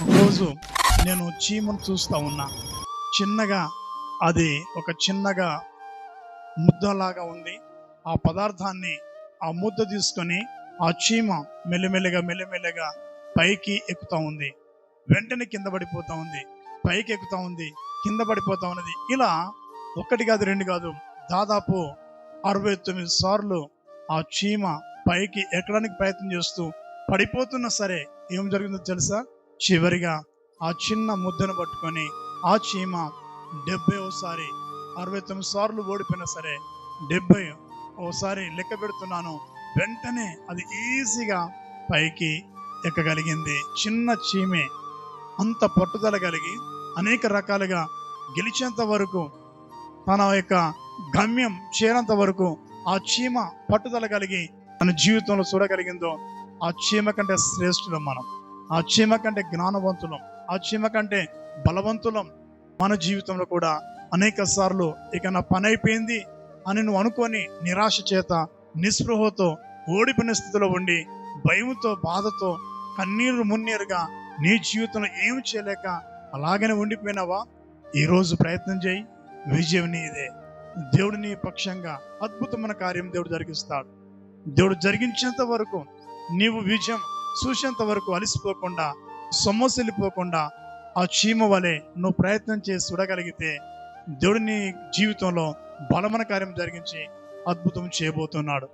ఒకరోజు నేను చీమను చూస్తా ఉన్నా. చిన్నగా అది ఒక చిన్నగా ముద్దలాగా ఉంది. ఆ పదార్థాన్ని ఆ ముద్ద తీసుకొని ఆ చీమ మెల్లిమెల్లిగా పైకి ఎక్కుతా ఉంది. వెంటనే కింద పడిపోతా ఉంది. పైకి ఎక్కుతా ఉంది, కింద పడిపోతా ఉన్నది. ఇలా ఒకటి కాదు, రెండు కాదు, దాదాపు 69 సార్లు ఆ చీమ పైకి ఎక్కడానికి ప్రయత్నం చేస్తూ పడిపోతున్నా సరే ఏం జరిగిందో తెలుసా? చివరిగా ఆ చిన్న ముద్దను పట్టుకొని ఆ చీమ 70 69 సార్లు ఓడిపోయినా సరే 70 లెక్క పెడుతున్నాను, వెంటనే అది ఈజీగా పైకి ఎక్కగలిగింది. చిన్న చీమే అంత పట్టుదల కలిగి అనేక రకాలుగా గెలిచేంత వరకు, తన యొక్క గమ్యం చేరేంత వరకు ఆ చీమ పట్టుదల కలిగి తన జీవితంలో చూడగలిగిందో, ఆ చీమ కంటే శ్రేష్ఠులం మనం, ఆ చీమ కంటే జ్ఞానవంతులం, ఆ చీమ కంటే బలవంతులం. మన జీవితంలో కూడా అనేక సార్లు ఇక నా పని అయిపోయింది అని నువ్వు అనుకొని నిరాశ చేత, నిస్పృహతో, ఓడిపోయిన స్థితిలో ఉండి భయంతో, బాధతో, కన్నీరు మున్నీరుగా నీ జీవితంలో ఏమి చేయలేక అలాగనే ఉండిపోయినావా? ఈరోజు ప్రయత్నం చేయి, విజయం నీదే. దేవుడు నీ పక్షంగా అద్భుతమైన కార్యం దేవుడు జరిగిస్తాడు. దేవుడు జరిగించేంత వరకు, నీవు విజయం చూసేంత వరకు అలసిపోకుండా, సొమ్మసిల్లిపోకుండా ఆ చీమ వలె నువ్వు ప్రయత్నం చేసి చూడగలిగితే దేవుడు నీ జీవితంలో బలమైన కార్యం జరిగించి అద్భుతం చేయబోతున్నాడు.